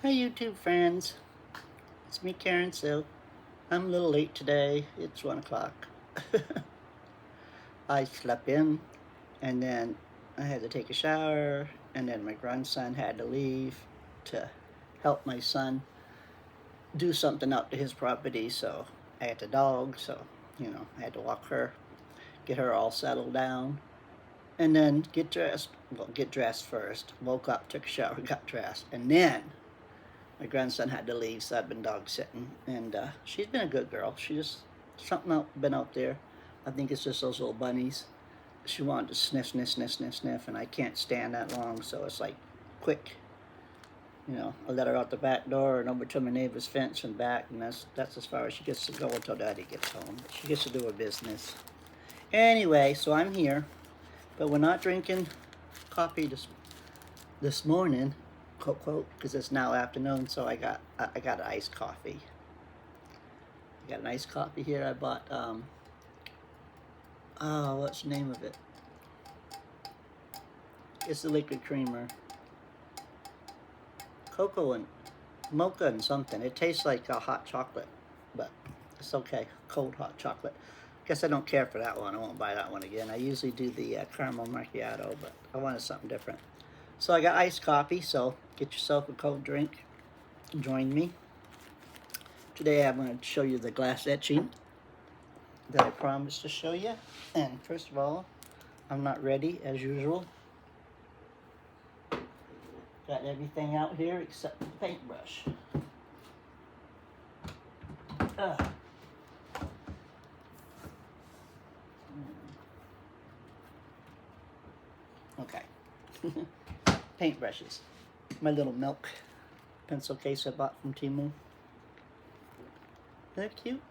Hi YouTube friends, it's me Karen Silk. I'm a little late today, it's 1 o'clock. I slept in and then I had to take a shower and then my grandson had to leave to help my son do something out to his property, so I had the dog, so I had to walk her, get her all settled down, and then get dressed. Well, get dressed first, woke up, took a shower, got dressed, and then my grandson had to leave, so I've been dog sitting. And she's been a good girl. She just been out there. I think it's just those little bunnies. She wanted to sniff, sniff, sniff, sniff, sniff, and I can't stand that long, so it's like quick. I let her out the back door and over to my neighbor's fence and back, and that's as far as she gets to go until Daddy gets home. She gets to do her business. Anyway, so I'm here, but we're not drinking coffee this morning, quote quote, because it's now afternoon. So I got an iced coffee. I got an iced coffee here. I bought what's the name of it? It's the liquid creamer, cocoa and mocha and something. It tastes like a hot chocolate, but it's okay. Cold hot chocolate. Guess I don't care for that one. I won't buy that one again. I usually do the caramel macchiato, but I wanted something different. So I got iced coffee. So get yourself a cold drink. Join me. Today I'm going to show you the glass etching that I promised to show you. And first of all, I'm not ready as usual. Got everything out here except the paintbrush. Okay. Paintbrushes. My little milk pencil case I bought from Temu. Isn't that cute?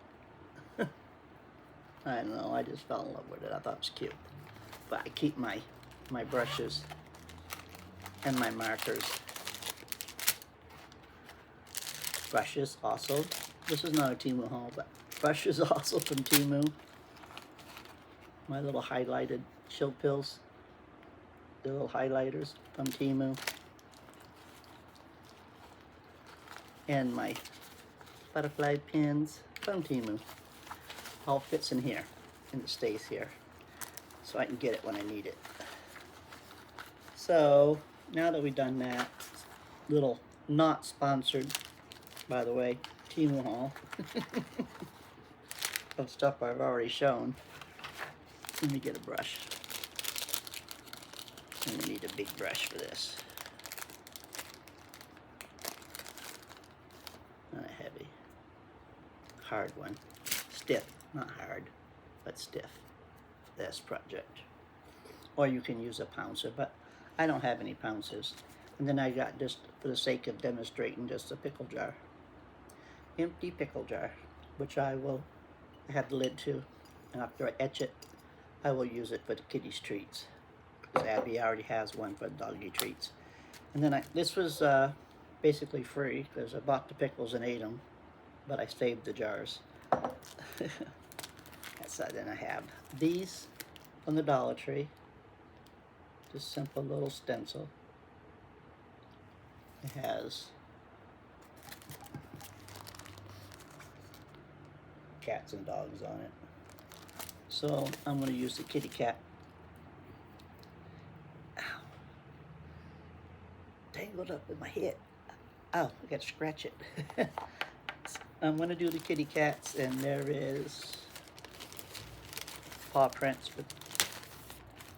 I don't know, I just fell in love with it. I thought it was cute. But I keep my brushes and my markers. Brushes also. This is not a Temu haul, but brushes also from Temu. My little highlighted chill pills. The little highlighters from Temu. And my butterfly pins from Temu. All fits in here, and it stays here, so I can get it when I need it. So now that we've done that, little not sponsored, by the way, Temu haul of stuff I've already shown. Let me get a brush. I'm gonna need a big brush for this. Not a heavy, hard one. Stiff, not hard, but stiff for this project. Or you can use a pouncer, but I don't have any pouncers. And then I got, just for the sake of demonstrating, just a pickle jar. Empty pickle jar, which I have the lid too. And after I etch it, I will use it for the kitty's treats. Because Abby already has one for the doggy treats. And then this was basically free, because I bought the pickles and ate them, but I saved the jars. Then I have these from the Dollar Tree. Just simple little stencil. It has cats and dogs on it. So I'm going to use the kitty cat. Ow. Tangled up in my head. Ow, I got to scratch it. I'm going to do the kitty cats, and there is paw prints, but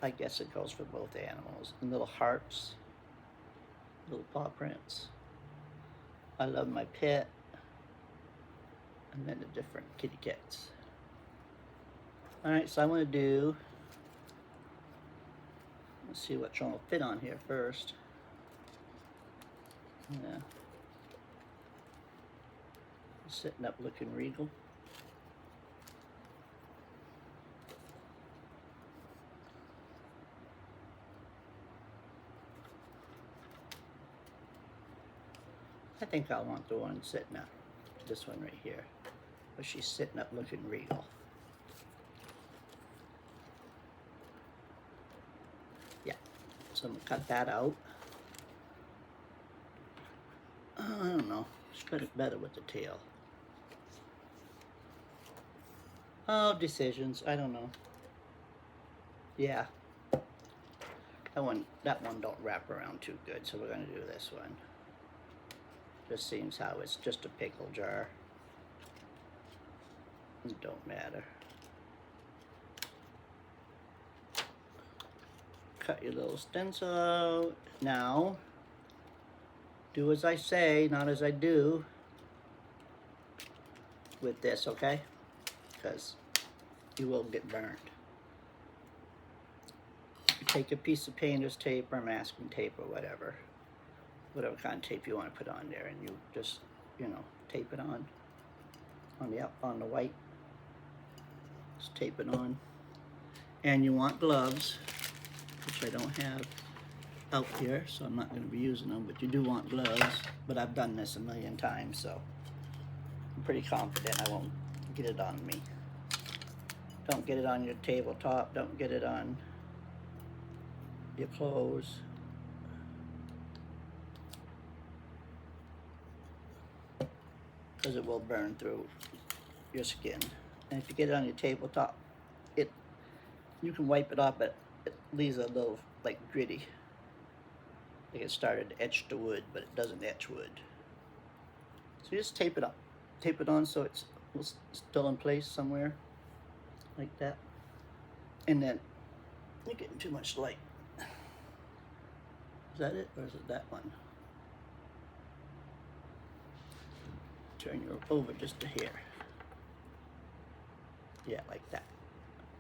I guess it goes for both animals. And little hearts, little paw prints. I love my pet. And then the different kitty cats. Alright, so I'm going to do, let's see which one will fit on here first. Yeah. Sitting up looking regal. I think I want the one sitting up, this one right here, but she's sitting up looking regal. Yeah, so I'm gonna cut that out. I don't know. Spread it better with the tail. Oh, decisions. I don't know. Yeah. That one don't wrap around too good, so we're gonna do this one. Just seems how it's just a pickle jar. It don't matter. Cut your little stencil out. Now, do as I say, not as I do with this, okay? Because you will get burned. You take a piece of painter's tape or masking tape or whatever kind of tape you want to put on there, and you just, tape it on the white. Just tape it on. And you want gloves, which I don't have out here, so I'm not going to be using them, but you do want gloves. But I've done this a million times, so I'm pretty confident I won't get it on me. Don't get it on your tabletop. Don't get it on your clothes. Because it will burn through your skin. And if you get it on your tabletop, you can wipe it off, but it leaves a little like gritty. Like it started to etch the wood, but it doesn't etch wood. So you just tape it up. Tape it on so it's still in place somewhere. Like that. And then you're getting too much light. Is that it, or is it that one? Turn you over just a hair. Yeah, like that.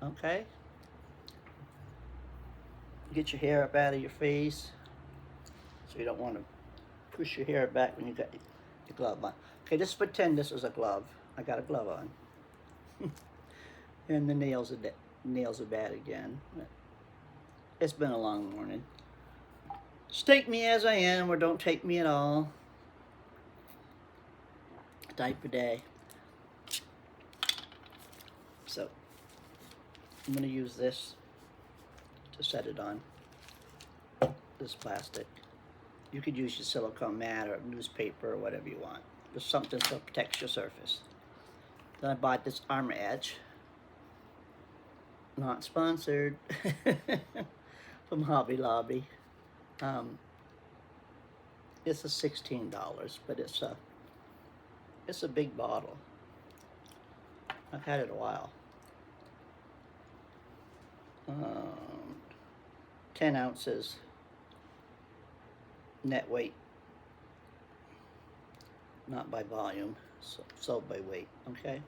Okay. Get your hair up out of your face. So you don't want to push your hair back when you got your glove on. Okay, just pretend this is a glove. I got a glove on. And the nails are bad again. It's been a long morning. Just take me as I am, or don't take me at all. Type of day. So I'm going to use this to set it on. This plastic. You could use your silicone mat or newspaper or whatever you want. Just something so it protects your surface. Then I bought this Armor Edge. Not sponsored. From Hobby Lobby. It's $16, but it's a big bottle. I've had it a while. 10 ounces net weight, not by volume, sold by weight. Okay.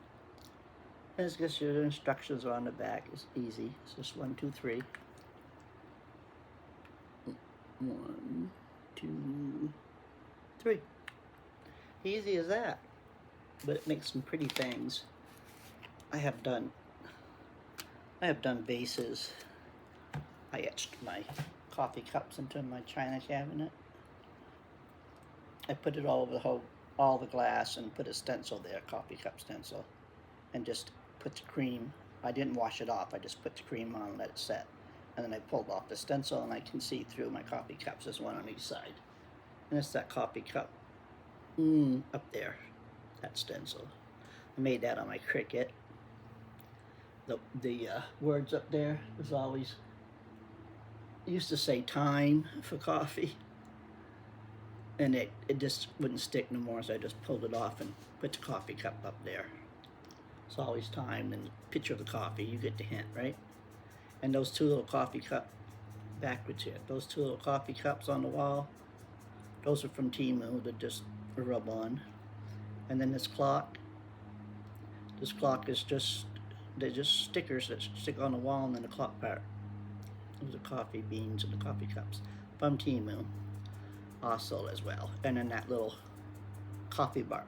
And it's just your instructions are on the back. It's easy. It's just 1, 2, 3. 1, 2, 3. Easy as that. But it makes some pretty things. I have done vases. I etched my coffee cups into my china cabinet. I put it all over all the glass and put a stencil there, coffee cup stencil, and just put the cream. I didn't wash it off. I just put the cream on and let it set. And then I pulled off the stencil, and I can see through my coffee cups. There's one on each side. And it's that coffee cup up there, that stencil. I made that on my Cricut. The words up there was always, used to say time for coffee. And it just wouldn't stick no more, so I just pulled it off and put the coffee cup up there. It's always time, and the picture of the coffee, you get the hint, right? And those two little coffee cup, backwards here, those two little coffee cups on the wall, those are from Temu that just rub on. And then this clock is they're just stickers that stick on the wall, and then the clock part. Those are coffee beans and the coffee cups from Temu. Also as well. And then that little coffee bar.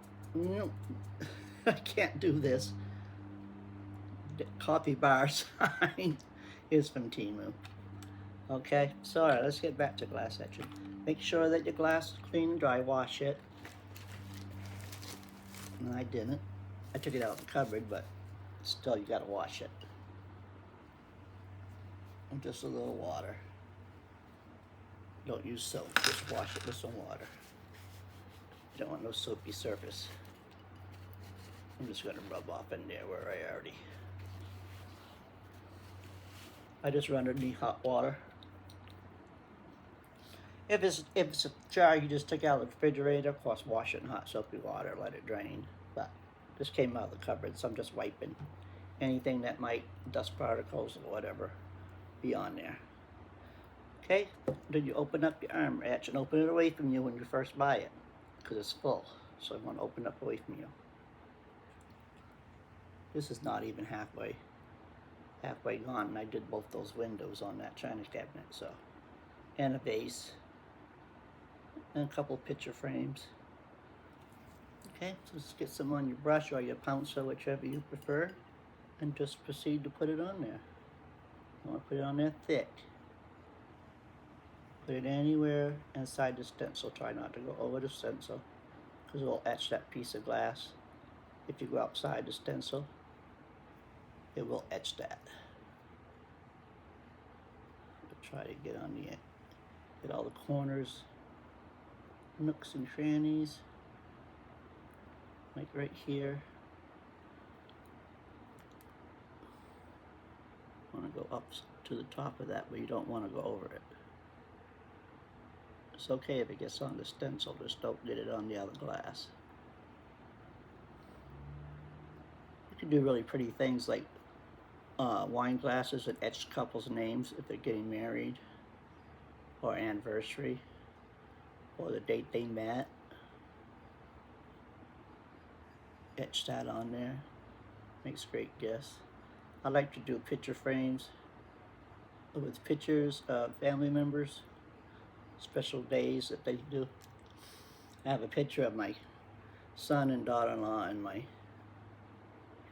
I can't do this. The coffee bar sign is from Temu. Okay, so all right, let's get back to glass etching. Make sure that your glass is clean and dry. Wash it. And I didn't. I took it out of the cupboard, but still you gotta wash it. And just a little water. Don't use soap, just wash it with some water. You don't want no soapy surface. I'm just going to rub off in there where I just run underneath hot water. If it's a jar you just took out of the refrigerator, of course wash it in hot soapy water, let it drain. But this came out of the cupboard, so I'm just wiping anything that might, dust particles or whatever, be on there. Okay, then you open up your armor etch and open it away from you when you first buy it, because it's full. So I want to open up away from you. This is not even halfway gone, and I did both those windows on that china cabinet, so. And a vase, and a couple picture frames. Okay, so just get some on your brush or your pouncer, whichever you prefer, and just proceed to put it on there. You want to put it on there thick. Put it anywhere inside the stencil. Try not to go over the stencil, because it will etch that piece of glass. If you go outside the stencil, it will etch that. Try to get on the, get all the corners, nooks and crannies, like right here. Want to go up to the top of that, but you don't want to go over it. It's okay if it gets on the stencil, just don't get it on the other glass. You can do really pretty things like wine glasses that etch couples' names if they're getting married, or anniversary, or the date they met. Etch that on there. Makes great gifts. I like to do picture frames with pictures of family members, special days that they do. I have a picture of my son and daughter-in-law and my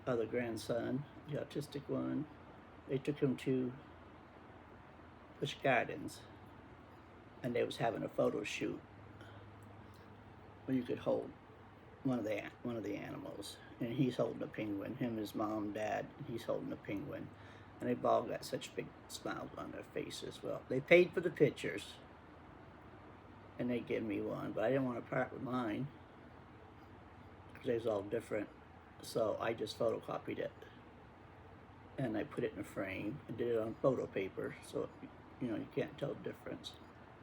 other grandson, the autistic one. They took him to Busch Gardens, and they was having a photo shoot where you could hold one of the animals, and he's holding a penguin. Him and his mom, dad, and he's holding a penguin, and they've all got such big smiles on their faces. Well, they paid for the pictures, and they gave me one, but I didn't want to part with mine because they was all different. So I just photocopied it, and I put it in a frame and did it on photo paper, so you know you can't tell the difference.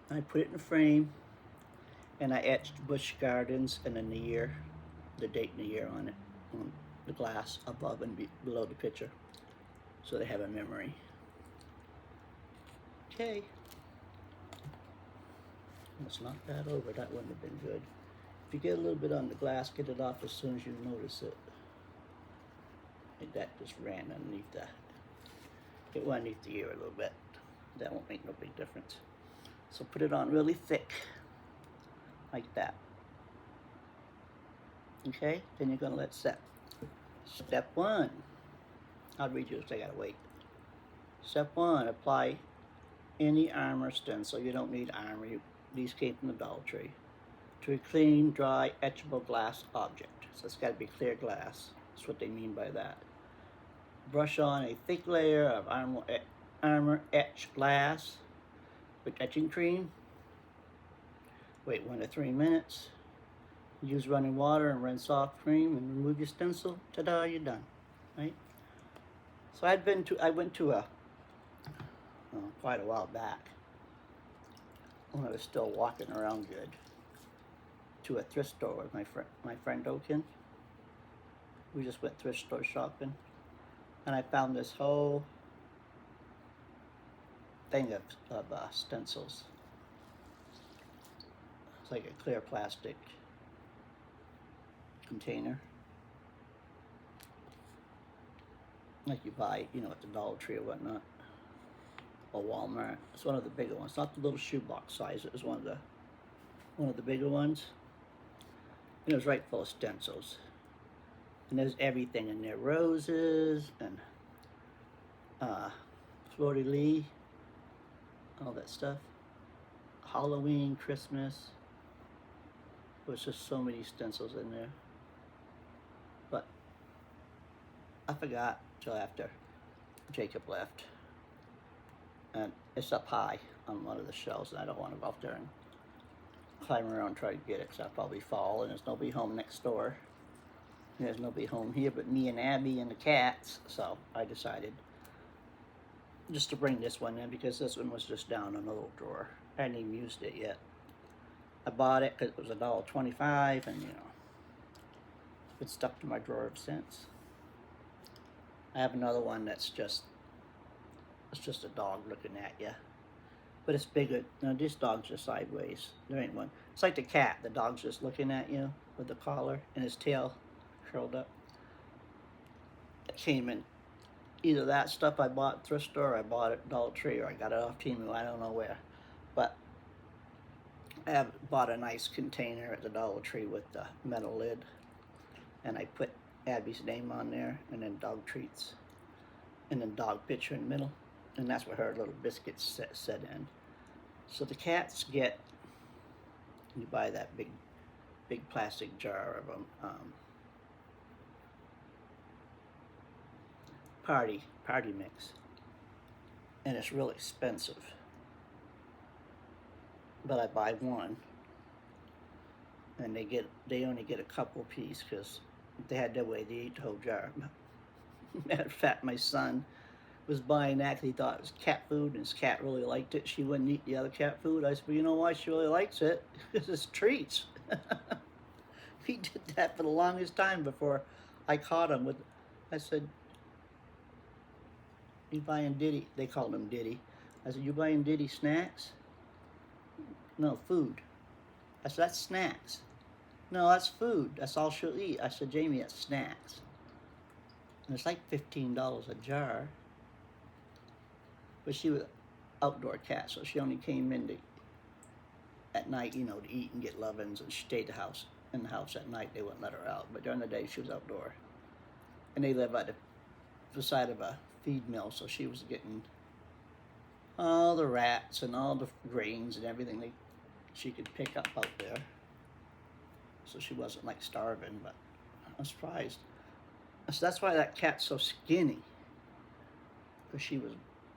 And I put it in a frame, and I etched Busch Gardens and then the year, the date and the year on it, on the glass above and below the picture, so they have a memory. Okay, let's knock that over. That wouldn't have been good. If you get a little bit on the glass, get it off as soon as you notice it. Like that just ran underneath that. It went underneath the ear a little bit. That won't make no big difference. So put it on really thick, like that. Okay, then you're gonna let set. Step 1. I'll read you this, I gotta wait. Step 1, apply any armor stencil. You don't need armor, these came from the Dollar Tree. To a clean, dry, etchable glass object. So it's gotta be clear glass. That's what they mean by that. Brush on a thick layer of armor etched glass with etching cream. Wait 1 to 3 minutes. Use running water and rinse off cream and remove your stencil. Ta-da, you're done, right? So I went to a, quite a while back, when I was still walking around good, to a thrift store with my friend Okin. We just went thrift store shopping, and I found this whole thing of stencils. It's like a clear plastic container, like you buy, you know, at the Dollar Tree or whatnot, or Walmart. It's one of the bigger ones, not the little shoebox size. It was one of the bigger ones. And it was right full of stencils. And there's everything in there: roses and fleur-de-lis, all that stuff. Halloween, Christmas. There was just so many stencils in there. But I forgot till after Jacob left. And it's up high on one of the shelves, and I don't want to go up there and climb around and try to get it, because I'll probably fall, and there's nobody home next door. There's nobody home here but me and Abby and the cats, so I decided just to bring this one in, because this one was just down in a little drawer. I hadn't even used it yet. I bought it because it was $1.25, and it's stuck to my drawer ever since. I have another one that's just, it's just a dog looking at you, but it's bigger. No, this dog's just sideways. There ain't one. It's like the cat. The dog's just looking at you with the collar and his tail curled up. It came in either that stuff I bought at thrift store, or I bought it at Dollar Tree, or I got it off Temu. I don't know where, but I have bought a nice container at the Dollar Tree with the metal lid, and I put Abby's name on there, and then dog treats, and then dog picture in the middle, and that's where her little biscuits set in. So the cats get, you buy that big plastic jar of them, party mix, and it's real expensive, but I buy one, and they only get a couple piece, because if they had their way, they ate the whole jar. Matter of fact, my son was buying that because he thought it was cat food, and his cat really liked it. She wouldn't eat the other cat food. I said, well, you know why she really likes it? Because it's treats. He did that for the longest time before I caught him with, I said, you buying Diddy? They called him Diddy. I said, you buying Diddy snacks? No, food. I said, that's snacks. No, that's food. That's all she'll eat. I said, Jamie, that's snacks. And it's like $15 a jar. But she was an outdoor cat, so she only came in at night, to eat and get lovin's, and she stayed in the house at night. They wouldn't let her out, but during the day she was outdoor. And they live at the side of a feed mill, so she was getting all the rats and all the grains and everything she could pick up out there. So she wasn't like starving, but I'm surprised. So that's why that cat's so skinny, because she was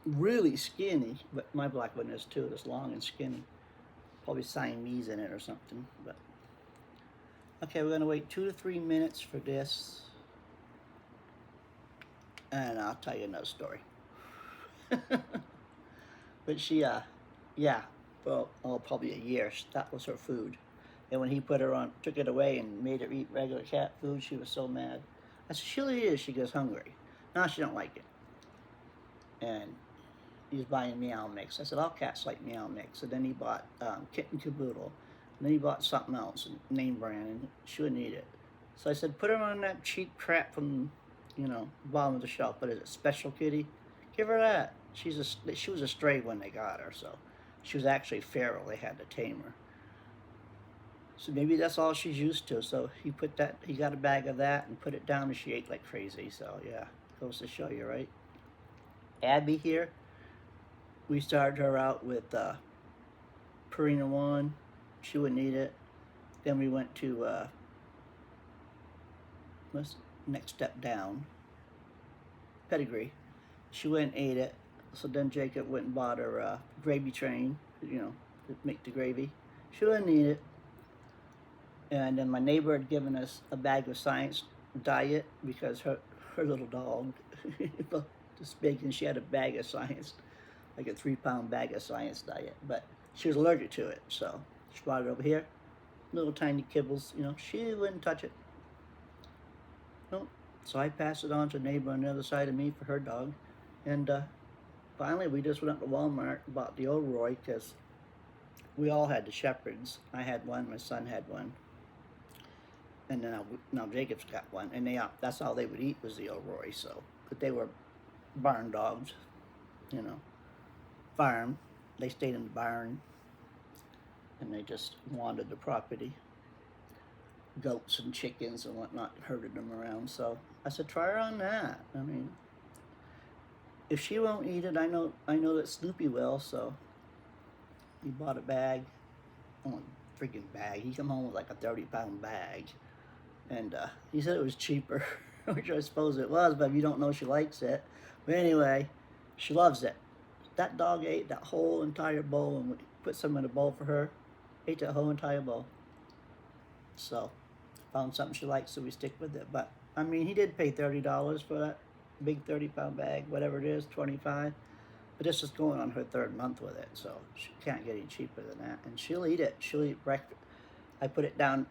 really skinny, but my black one is too. It's long and skinny. Probably Siamese in it or something. But okay, we're gonna wait 2 to 3 minutes for this, and I'll tell you another story. But she, probably a year. That was her food. And when he took it away and made her eat regular cat food, she was so mad. I said, she'll eat it. She gets hungry. No, she don't like it. And he was buying meow mix. I said, all cats like meow mix. And then he bought kitten caboodle. And then he bought something else, name brand, and she wouldn't eat it. So I said, put her on that cheap crap from, bottom of the shelf. What is it, Special Kitty? Give her that. She was a stray when they got her, so she was actually feral. They had to tame her. So maybe that's all she's used to. So he got a bag of that and put it down, and she ate like crazy. So yeah, goes to show you, right? Abby here, we started her out with Purina 1. She wouldn't eat it. Then we went to what's next step down? Pedigree. She went and ate it. So then Jacob went and bought her gravy train, to make the gravy. She wouldn't eat it. And then my neighbor had given us a bag of Science Diet, because her little dog, this big, and she had a bag of Science, like a 3-pound bag of Science Diet. But she was allergic to it, so she brought it over here. Little tiny kibbles, she wouldn't touch it. Nope. So I passed it on to a neighbor on the other side of me for her dog. And finally we just went up to Walmart and bought the old Roy, because we all had the Shepherds. I had one, my son had one. And then now Jacob's got one, and that's all they would eat was the old Roy. So, but they were barn dogs, farm. They stayed in the barn, and they just wandered the property. Goats and chickens and whatnot, herded them around. So I said, try her on that. I mean, if she won't eat it, I know that Snoopy will. So he bought a bag, freaking bag. He come home with like a 30-pound bag. And he said it was cheaper, which I suppose it was, but if you don't know, she likes it. But anyway, she loves it. That dog ate that whole entire bowl, and we put some in a bowl for her. Ate the whole entire bowl. So, found something she likes, so we stick with it. But I mean, he did pay $30 for that big 30-pound bag, whatever it is, 25. But this is going on her third month with it, so she can't get any cheaper than that. And she'll eat it. She'll eat breakfast. I put it down.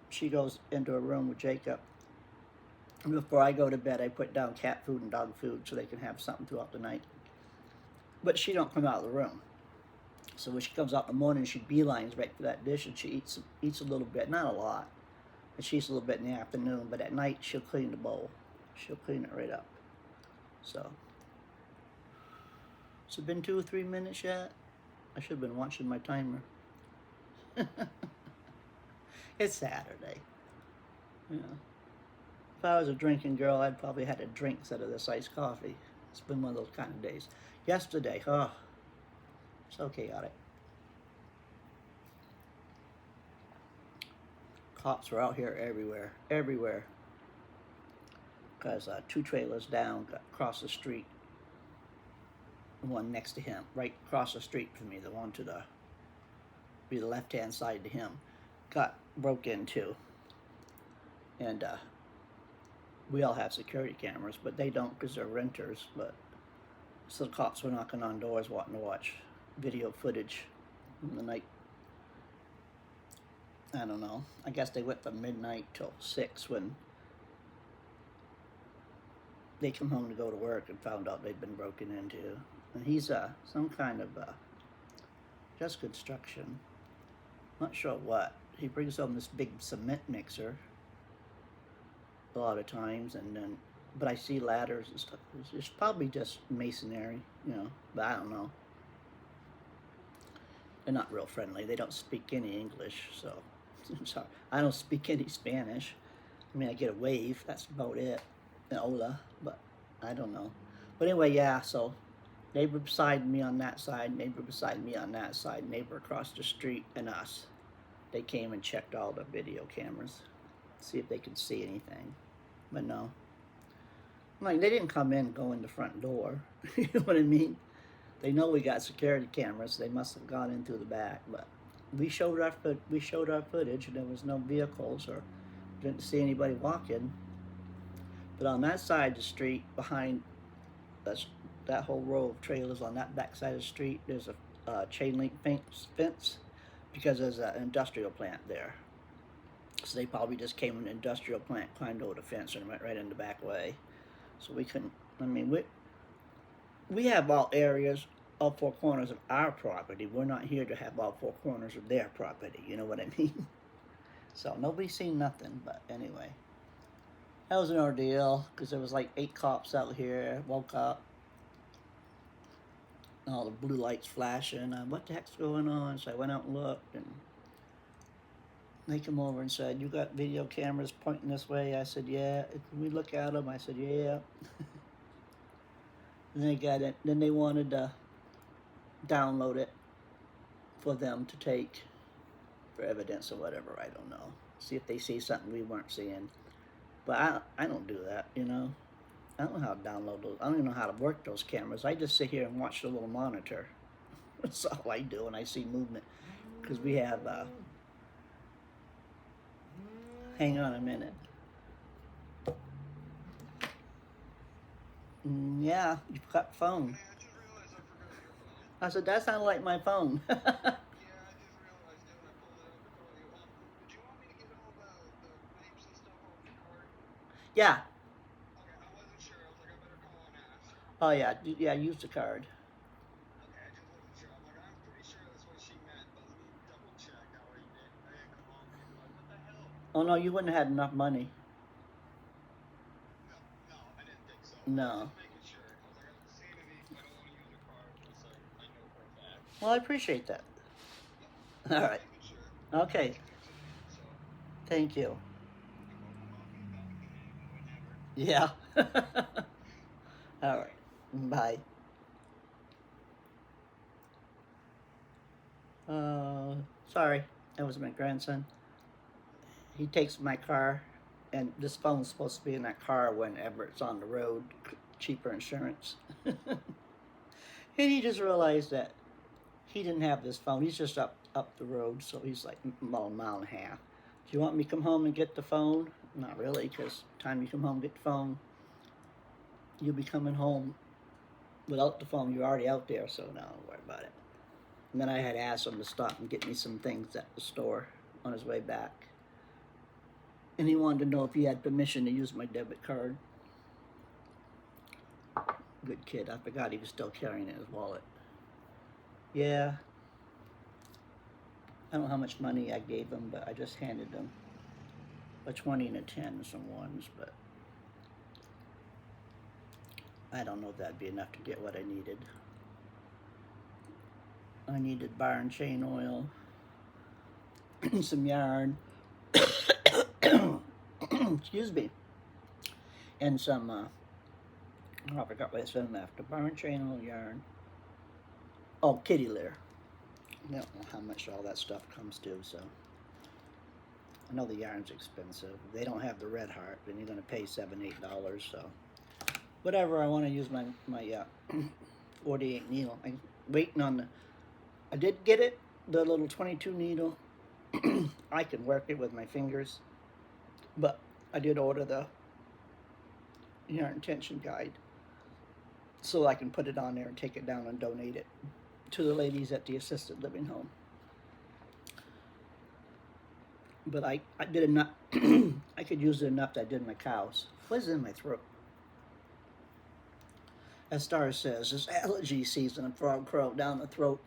She goes into a room with Jacob. And before I go to bed, I put down cat food and dog food so they can have something throughout the night. But she don't come out of the room. So when she comes out in the morning, she beelines right for that dish, and she eats a little bit, not a lot. And she eats a little bit in the afternoon, but at night she'll clean the bowl. She'll clean it right up. So, has it been 2 or 3 minutes yet? I should have been watching my timer. It's Saturday. You know, if I was a drinking girl, I'd probably had a drink instead of this iced coffee. It's been one of those kind of days. Yesterday, so chaotic. Cops were out here everywhere. Because 2 trailers down, got across the street. The one next to him, right across the street from me, the one to the left-hand side to him, got broke into. And we all have security cameras, but they don't because they're renters. But so the cops were knocking on doors wanting to watch video footage in the night. I don't know. I guess they went from midnight till 6 when they come home to go to work and found out they'd been broken into. And he's some kind of just construction. Not sure what. He brings home this big cement mixer a lot of times, and then but I see ladders and stuff. It's probably just masonry, you know, but I don't know. They're not real friendly. They don't speak any English, so sorry. I don't speak any Spanish. I mean, I get a wave. That's about it. And hola, but I don't know. But anyway, yeah. So neighbor beside me on that side, neighbor beside me on that side, neighbor across the street, and us. They came and checked all the video cameras, see if they could see anything. But no. Like, they didn't come in and go in the front door. You know what I mean? They know we got security cameras. They must have gone in through the back. But we showed our footage, and there was no vehicles or didn't see anybody walking. But on that side of the street, behind that whole row of trailers on that back side of the street, there's a chain link fence because there's an industrial plant there. So they probably just came in an industrial plant, climbed over the fence, and went right in the back way. So we couldn't. I mean, we have all areas, all 4 corners of our property. We're not here to have all 4 corners of their property. You know what I mean? So nobody's seen nothing. But anyway, that was an ordeal because there was like 8 cops out here. Woke up, and all the blue lights flashing. What the heck's going on? So I went out and looked, and they come over and said, "You got video cameras pointing this way?" I said, "Yeah." Can we look at them? I said, "Yeah." And they got it. Then they wanted to download it for them to take for evidence or whatever. I don't know. See if they see something we weren't seeing. But I don't do that, you know. I don't know how to download those. I don't even know how to work those cameras. I just sit here and watch the little monitor. That's all I do when I see movement. Because we have... hang on a minute. Yeah, you got the phone. I said, that sounded like my phone. Yeah. Oh, yeah. Yeah, use the card. Oh, no, you wouldn't have had enough money. No. Well, I appreciate that. All right. Okay. Thank you. Yeah. All right. Bye. Sorry. That was my grandson. He takes my car, and this phone's supposed to be in that car whenever it's on the road, cheaper insurance. And he just realized that he didn't have this phone. He's just up up the road, so he's like about a mile and a half. Do you want me to come home and get the phone? Not really, because time you come home and get the phone, you'll be coming home without the phone. You're already out there, so no, don't worry about it. And then I had asked him to stop and get me some things at the store on his way back. And he wanted to know if he had permission to use my debit card. Good kid. I forgot he was still carrying it in his wallet. Yeah. I don't know how much money I gave him, but I just handed him a 20 and a 10 and some ones, but I don't know if that'd be enough to get what I needed. I needed bar and chain oil, some yarn, excuse me, and some, I forgot what I said after. Bar and chain oil, yarn. Oh, kitty litter. I don't know how much all that stuff comes to, so. I know the yarn's expensive. They don't have the red heart, then you're gonna pay $7, $8, so. Whatever, I wanna use my 48 needle. I'm waiting on I did get it, the little 22 needle. I can work it with my fingers, but I did order the yarn tension guide so I can put it on there and take it down and donate it to the ladies at the assisted living home. But I did enough. I could use it enough that I did my cows. What's in my throat? As Star says, it's allergy season and frog crawled down the throat.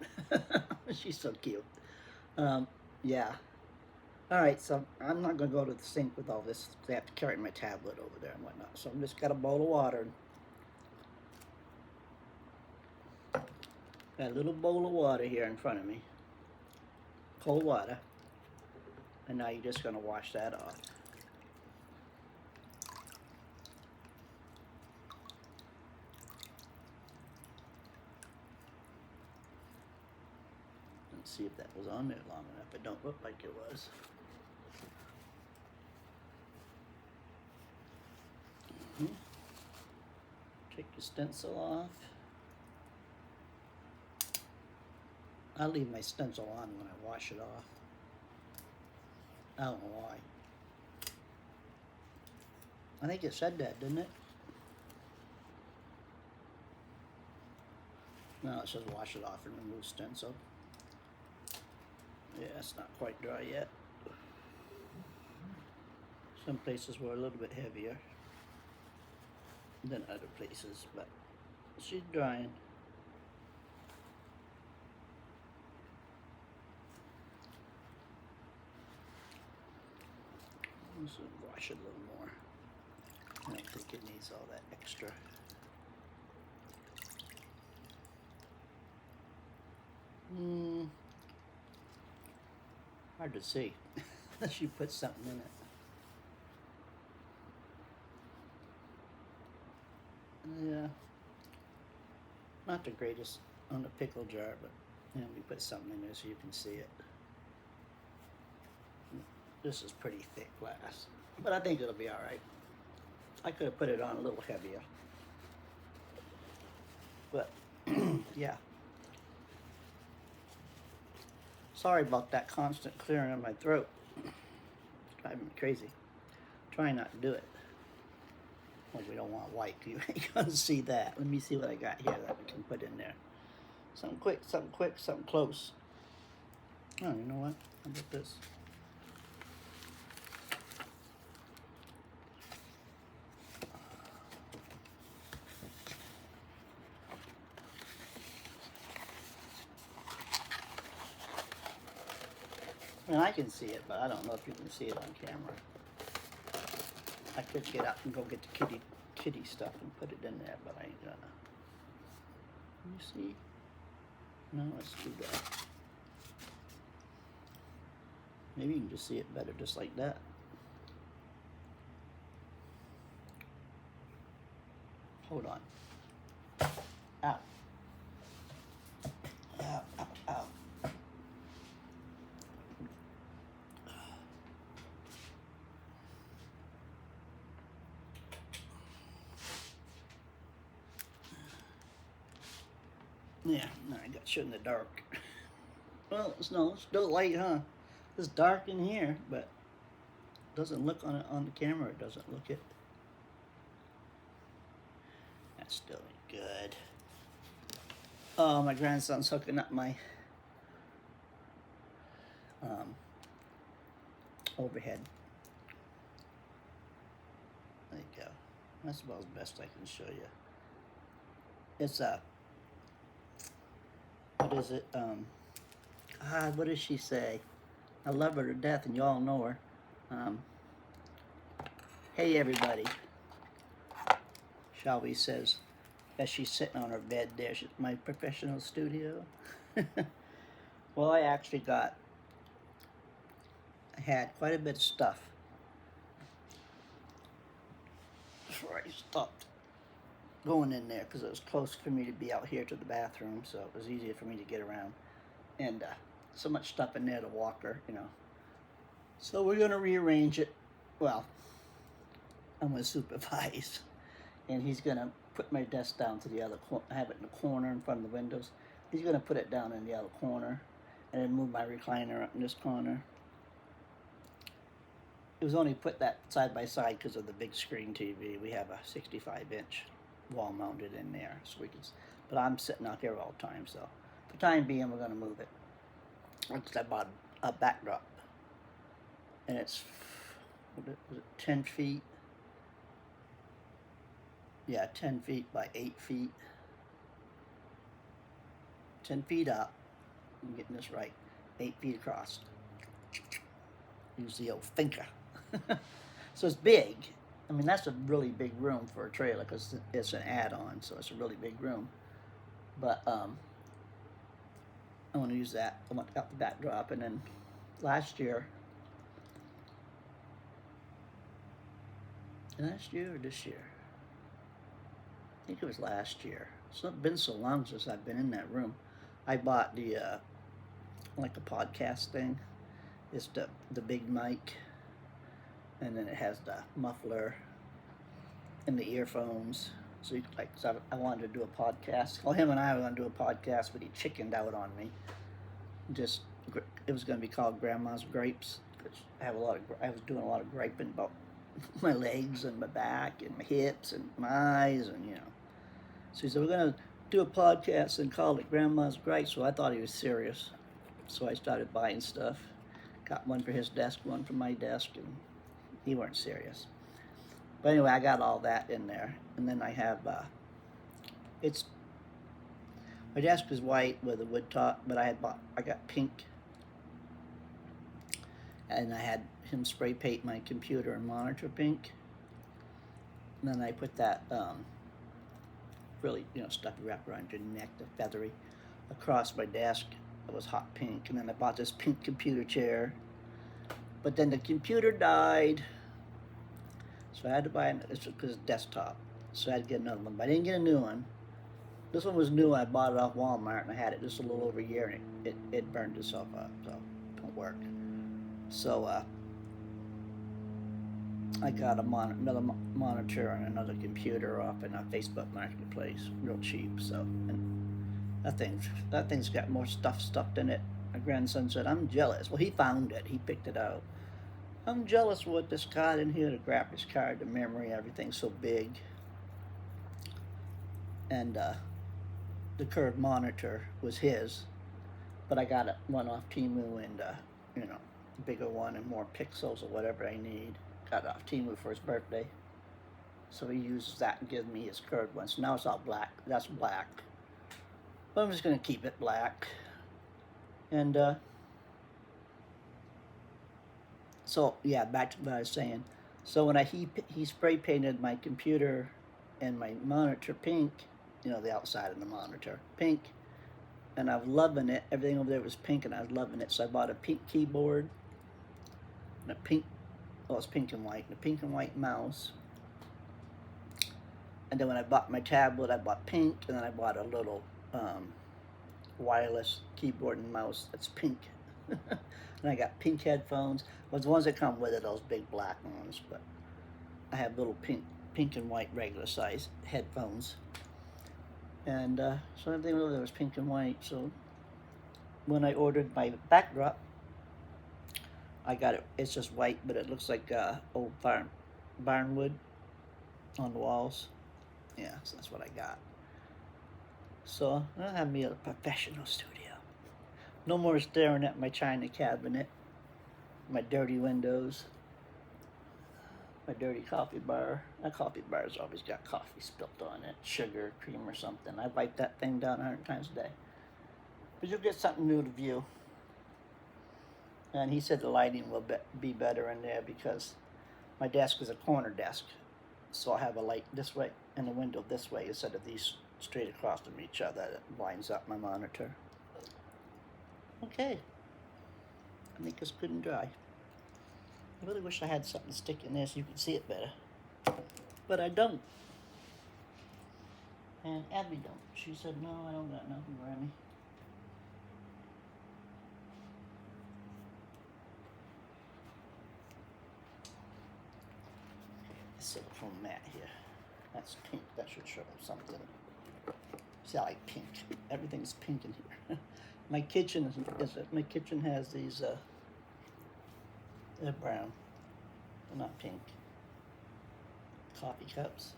She's so cute. Yeah. All right, so I'm not going to go to the sink with all this. I have to carry my tablet over there and whatnot. So I'm just got a bowl of water. Got a little bowl of water here in front of me. Cold water. And now you're just going to wash that off. Let's see if that was on there long enough. It don't look like it was. Take the stencil off. I leave my stencil on when I wash it off. I don't know why. I think it said that, didn't it? No, it says wash it off and remove stencil. Yeah, it's not quite dry yet. Some places were a little bit heavier than other places, but she's drying. Let's wash it a little more. I don't think it needs all that extra. Hard to see unless you put something in it. Yeah, not the greatest on the pickle jar, but we put something in there so you can see it. This is pretty thick glass, but I think it'll be all right. I could have put it on a little heavier, but yeah. Sorry about that constant clearing of my throat. It's driving me crazy. Trying not to do it. Well, we don't want white. You ain't gonna see that. Let me see what I got here that we can put in there. Something quick, something close. Oh, you know what? How about this? And I can see it, but I don't know if you can see it on camera. I could get up and go get the kitty stuff and put it in there, but I ain't gonna. Can you see? No, it's too dark. Maybe you can just see it better just like that. Hold on. Ow. Ow, ow, ow. Yeah, no, I got you in the dark. Well, it's no, it's still light, huh? It's dark in here, but it doesn't look on it on the camera. It doesn't look it. That's still good. Oh, my grandson's hooking up my overhead. There you go. That's about the best I can show you. It's a, what is it? What does she say? I love her to death, and you all know her. Hey everybody, Shelby says, as she's sitting on her bed there. She's my professional studio. Well, I had quite a bit of stuff before I stopped going in there because it was close for me to be out here to the bathroom, so it was easier for me to get around. And so much stuff in there to walk her, you know. So we're gonna rearrange it. Well, I'm gonna supervise, and he's gonna put my desk down to the other corner. I have it in the corner in front of the windows. He's gonna put it down in the other corner, and then move my recliner up in this corner. It was only put that side by side because of the big screen TV. We have a 65-inch wall mounted in there, so we can. But I'm sitting out here all the time, so for the time being, we're gonna move it. I bought a backdrop, and it's was it 10 feet? Yeah, 10 feet by 8 feet. 10 feet up. I'm getting this right. 8 feet across. Use the old thinker. So it's big. I mean, that's a really big room for a trailer because it's an add-on, so it's a really big room. But I want to use that. I want out the backdrop, and then last year or this year? I think it was last year. It's not been so long since I've been in that room. I bought the like a podcast thing. It's the big mic, and then it has the muffler and the earphones. So you like, so I wanted to do a podcast. Well, him and I were going to do a podcast, but he chickened out on me. It was going to be called Grandma's Gripes. I was doing a lot of griping about my legs and my back and my hips and my eyes, and you know. So he said, we're going to do a podcast and call it Grandma's Gripes. So I thought he was serious. So I started buying stuff. Got one for his desk, one for my desk, and he weren't serious. But anyway, I got all that in there. And then I have, my desk is white with a wood top, but I got pink. And I had him spray paint my computer and monitor pink. And then I put that, really, you know, stuff you wrap around your neck, the feathery, across my desk. It was hot pink. And then I bought this pink computer chair. But then the computer died. So I had to buy it because it's desktop. So I had to get another one. But I didn't get a new one. This one was new. I bought it off Walmart, and I had it just a little over a year, and it burned itself up. So it don't work. So I got another monitor and another computer off in a Facebook Marketplace, real cheap. So, and that thing's got more stuff stuffed in it. My grandson said, "I'm jealous." Well, he found it. He picked it out. I'm jealous with this card in here, the graphics card, the memory, everything's so big. And the curved monitor was his, but I got one off Temu, and you know, a bigger one and more pixels or whatever I need. Got it off Temu for his birthday, so he uses that and gives me his curved one. So now it's all black. That's black, but I'm just gonna keep it black. And so yeah, back to what I was saying. So when he spray painted my computer and my monitor pink, you know, the outside of the monitor pink, and I was loving it. Everything over there was pink, and I was loving it. So I bought a pink keyboard and a pink, well, it's pink and white, and a pink and white mouse. And then when I bought my tablet, I bought pink, and then I bought a little wireless keyboard and mouse that's pink. And I got pink headphones. Well, the ones that come with it, those big black ones, but I have little pink and white regular size headphones. And so everything over there was pink and white. So when I ordered my backdrop, I got it. It's just white, but it looks like old barn wood on the walls. Yeah, so that's what I got. So I'll have me a professional studio. No more staring at my china cabinet, my dirty windows, my dirty coffee bar. That coffee bar's always got coffee spilt on it, sugar, cream, or something. I wipe that thing down 100 times a day. But you'll get something new to view. And he said the lighting will be better in there because my desk is a corner desk. So I'll have a light this way and a window this way instead of these straight across from each other that blinds up my monitor. Okay. I think it's good and dry. I really wish I had something to stick in there so you could see it better. But I don't. And Abby don't. She said, no, I don't got nothing, Grammy. This silicone mat here. That's pink. That should show something. See, I like pink. Everything's pink in here. My kitchen my kitchen has these they're brown. They're not pink. Coffee cups.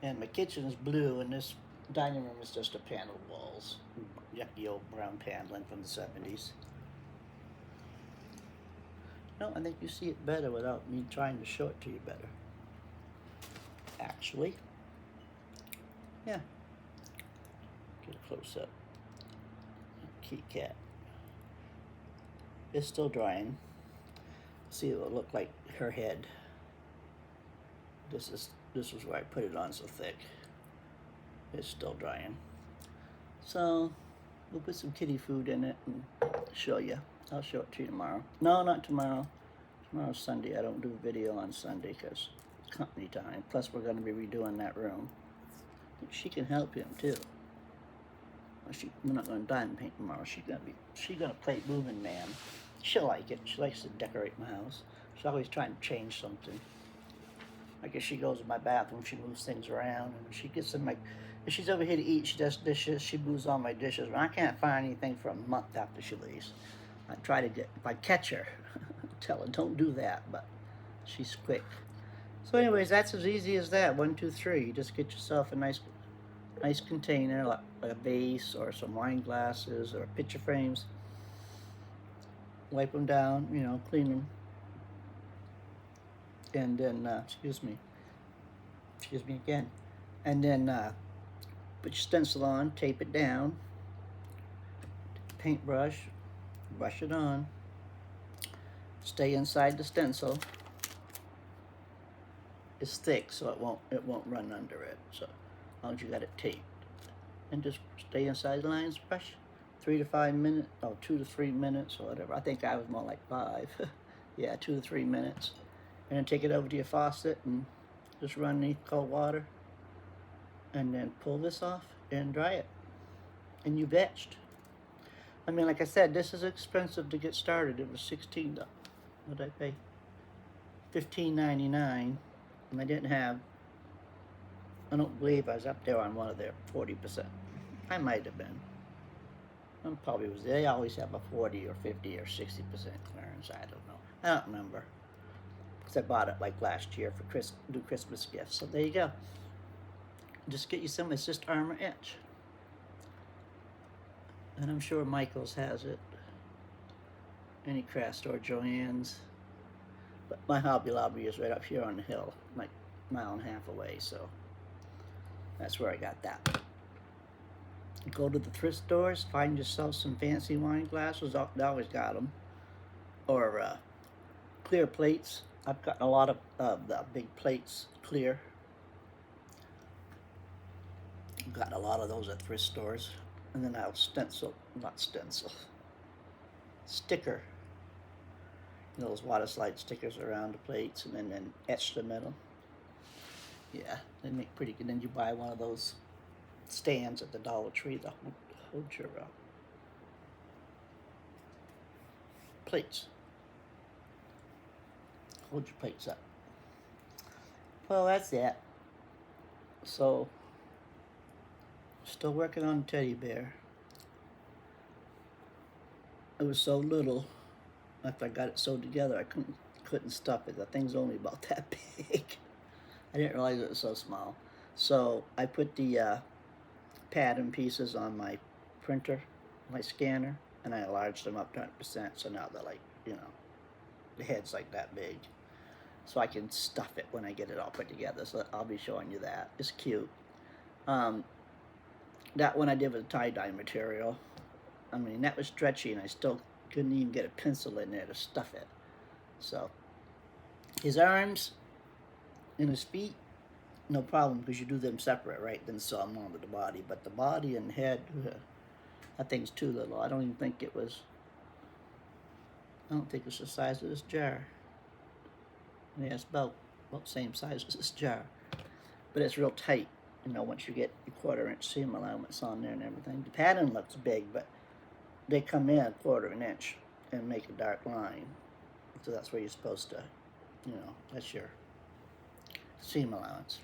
And my kitchen is blue, and this dining room is just a paneled walls. Yucky old brown paneling from the 70s. No, I think you see it better without me trying to show it to you better. Actually. Yeah. Get a close up. Kitty cat. It's still drying. See, it will look like her head. This is where I put it on so thick. It's still drying. So we'll put some kitty food in it and show you. I'll show it to you tomorrow. No, not tomorrow. Tomorrow's Sunday. I don't do video on Sunday because it's company time. Plus, we're going to be redoing that room. She can help him too. We're not going to diamond paint tomorrow. She's gonna play Moving Man. She'll like it. She likes to decorate my house. She's always trying to change something. I guess she goes in my bathroom. She moves things around, and she gets in my. If she's over here to eat, she does dishes. She moves all my dishes. And I can't find anything for a month after she leaves. I try to get. If I catch her, tell her don't do that. But she's quick. So, anyways, that's as easy as that. 1, 2, 3. You just get yourself a nice container, like a vase or some wine glasses or picture frames. Wipe them down, clean them. And then, excuse me again. And then put your stencil on, tape it down, paintbrush, brush it on. Stay inside the stencil. It's thick, so it won't run under it. So as long as you got it taped, and just stay inside the lines. Brush 3 to 5 minutes, or 2 to 3 minutes, or whatever. I think I was more like 5. Yeah, 2 to 3 minutes, and then take it over to your faucet and just run underneath cold water, and then pull this off and dry it, and you've etched. I mean, like I said, this is expensive to get started. It was $16. What did I pay? $15.99, and I didn't have. I don't believe I was up there on one of their 40%. I might have been. I probably was. They always have a 40 or 50 or 60% clearance. I don't know. I don't remember. Because I bought it like last year for do Christmas gifts. So there you go. Just get you some. It's just Armor Etch. And I'm sure Michael's has it. Any craft store, Joann's. But my Hobby Lobby is right up here on the hill, like a mile and a half away, so that's where I got that. Go to the thrift stores, find yourself some fancy wine glasses. They always got them. Or clear plates. I've gotten a lot of the big plates clear. I've gotten a lot of those at thrift stores. And then I'll sticker. Those water slide stickers around the plates, and then etch the metal. Yeah, they make pretty good. Then you buy one of those stands at the Dollar Tree that hold your plates. Hold your plates up. Well, that's it. So, still working on the teddy bear. it was so little. After I got it sewed together, I couldn't stuff it. The thing's only about that big. I didn't realize it was so small. So I put the pattern pieces on my printer, my scanner, and I enlarged them up to 100%. So now they're like, you know, the head's like that big. So I can stuff it when I get it all put together. So I'll be showing you that. It's cute. That one I did with tie-dye material. I mean, that was stretchy, and I still couldn't even get a pencil in there to stuff it. So his arms and his feet, no problem, because you do them separate, right? Then sew them onto the body. But the body and head, that thing's too little. I don't even think it was. I don't think it's the size of this jar. Yeah, it's about the same size as this jar, but it's real tight. You know, once you get your 1/4 inch seam allowance on there and everything. The pattern looks big, but they come in 1/4 inch and make a dark line. So that's where you're supposed to, you know, that's your seam allowance.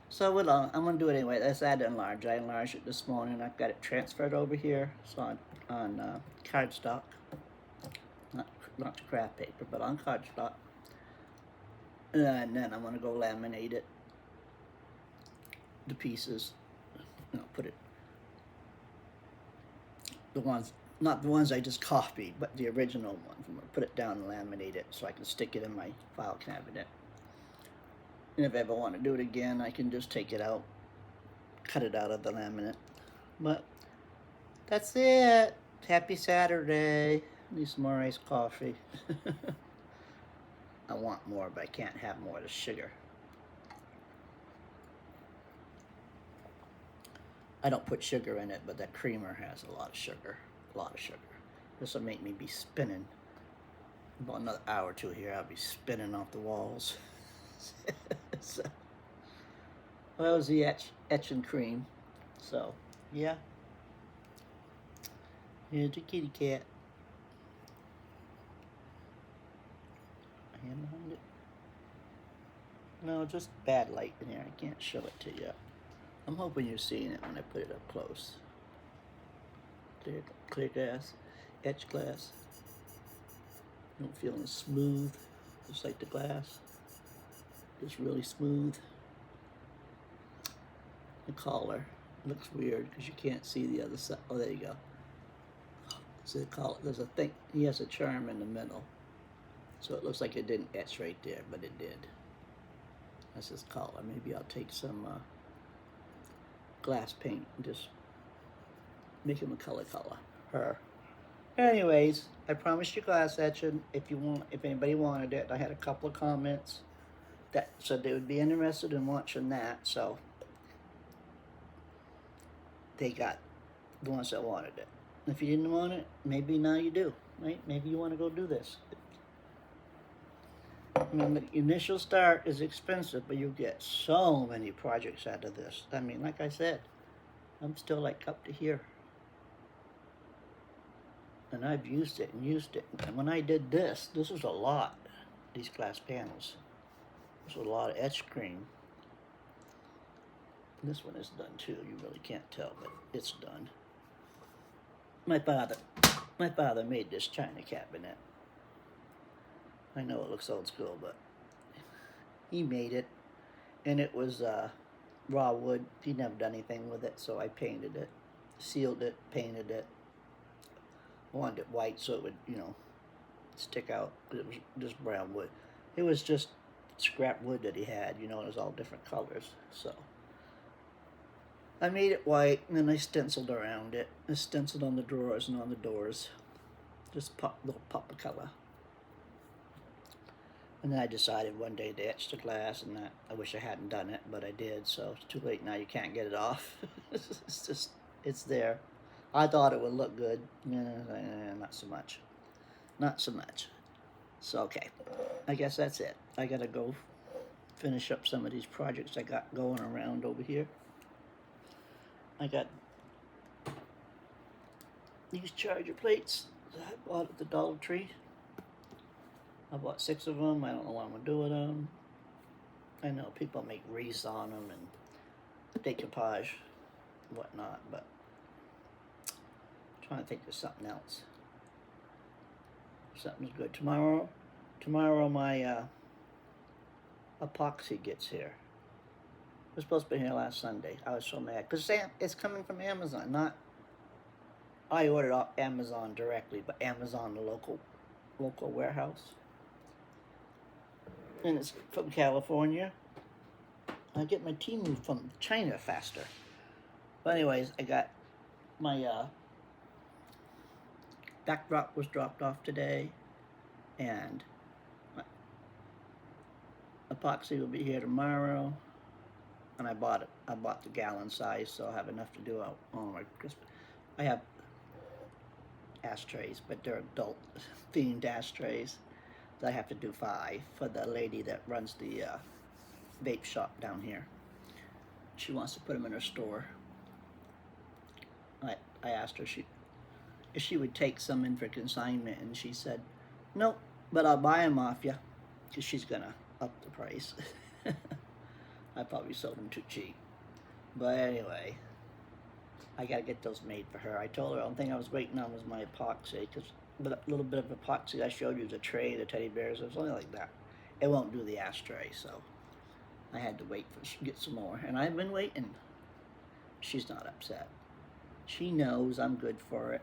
So I'm going to do it anyway. That's I had to enlarge. I enlarged it this morning. I've got it transferred over here. So on cardstock, not the craft paper, but on cardstock. And then I'm going to go laminate it, the pieces, you know, put it, the ones, not the ones I just copied, but the original ones. I'm going to put it down and laminate it so I can stick it in my file cabinet. And if I ever want to do it again, I can just take it out, cut it out of the laminate. But that's it. Happy Saturday. Need some more iced coffee. I want more, but I can't have more of the sugar. I don't put sugar in it, but that creamer has a lot of sugar. A lot of sugar. This will make me be spinning. About another hour or two here, I'll be spinning off the walls. So, well, that was the etching cream. So, yeah. Here's the kitty cat. Hand behind it. No, just bad light in there. I can't show it to you. I'm hoping you're seeing it when I put it up close. Clear glass, etch glass. I'm feeling smooth, just like the glass. Just really smooth. The collar looks weird because you can't see the other side. Oh, there you go. See the collar? There's a thing. He has a charm in the middle, so it looks like it didn't etch right there, but it did. That's his collar. Maybe I'll take some glass paint and just make him a color. Her. Anyways, I promised you glass etching. If anybody wanted it, I had a couple of comments that said they would be interested in watching that, so they got the ones that wanted it. If you didn't want it, maybe now you do, right? Maybe you want to go do this. I mean, the initial start is expensive, but you get so many projects out of this. I mean, like I said, I'm still like up to here. And I've used it and used it. And when I did this was a lot, these glass panels. This was a lot of etch cream. This one is done too. You really can't tell, but it's done. My father made this china cabinet. I know it looks old school, but he made it. And it was raw wood. He never done anything with it, so I painted it, sealed it, painted it. Wanted it white so it would, you know, stick out. It was just brown wood. It was just scrap wood that he had, you know, it was all different colors. So I made it white, and then I stenciled around it. I stenciled on the drawers and on the doors. Just little pop of color. And then I decided one day to etch the glass, and I wish I hadn't done it, but I did, so it's too late now. You can't get it off. It's there. I thought it would look good. Not so much. Not so much. So, okay. I guess that's it. I gotta go finish up some of these projects I got going around over here. I got these charger plates that I bought at the Dollar Tree. I bought 6 of them. I don't know what I'm gonna do with them. I know people make wreaths on them and decoupage and whatnot, but I'm trying to think of something else. Something's good. Tomorrow my epoxy gets here. It was supposed to be here last Sunday. I was so mad because it's coming from Amazon. Not I ordered off Amazon directly, but Amazon, the local warehouse, and it's from California. I get my Temu from China faster. But anyways, I got my backdrop was dropped off today, and my epoxy will be here tomorrow. And I bought the gallon size, so I'll have enough to do all my Christmas. I have ashtrays, but they're adult themed ashtrays. So I have to do 5 for the lady that runs the vape shop down here. She wants to put them in her store. I asked her if she would take some in for consignment, and she said, nope, but I'll buy them off you, because she's gonna up the price. I probably sold them too cheap. But anyway, I gotta get those made for her. I told her the only thing I was waiting on was my epoxy, because the little bit of epoxy I showed you, the tray, the teddy bears, it was only like that. It won't do the ashtray, so I had to wait for get some more. And I've been waiting. She's not upset. She knows I'm good for it.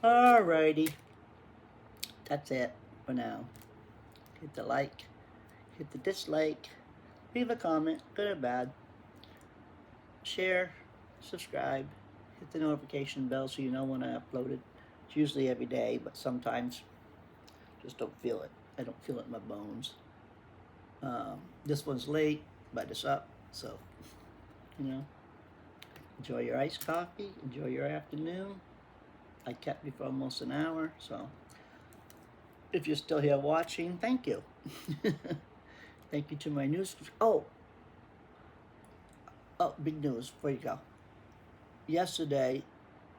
Alrighty. That's it for now. Hit the like, hit the dislike, leave a comment, good or bad. Share, subscribe, hit the notification bell so you know when I upload it. It's usually every day, but sometimes just don't feel it. I don't feel it in my bones. This one's late, but it's up, so, enjoy your iced coffee, enjoy your afternoon. I kept you for almost an hour, so if you're still here watching, thank you. Thank you to my news. Oh, big news, before you go. Yesterday,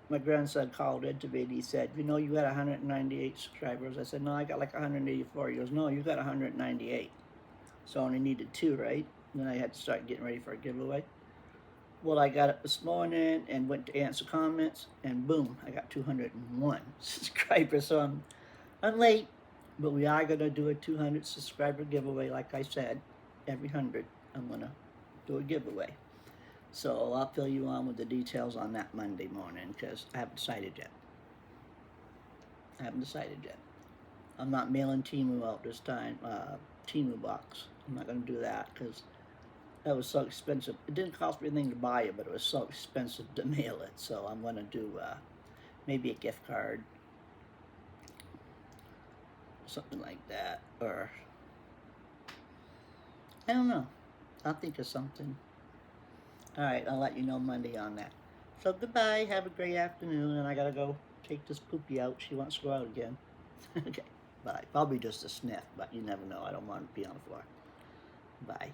my grandson called into me and he said, you got 198 subscribers. I said, no, I got like 184. He goes, no, you got 198. So I only needed 2, right? And then I had to start getting ready for a giveaway. Well, I got up this morning and went to answer comments, and boom, I got 201 subscribers. So I'm late, but we are going to do a 200 subscriber giveaway. Like I said, every 100, I'm going to do a giveaway. So I'll fill you on with the details on that Monday morning, because I haven't decided yet. I'm not mailing Temu out this time, Temu box. I'm not going to do that, because that was so expensive. It didn't cost me anything to buy it, but it was so expensive to mail it. So I'm going to do maybe a gift card, something like that, or I don't know. I'll think of something. All right, I'll let you know Monday on that. So goodbye, have a great afternoon, and I gotta go take this poopy out. She wants to go out again. Okay, bye. Probably just a sniff, but you never know. I don't want to be on the floor. Bye.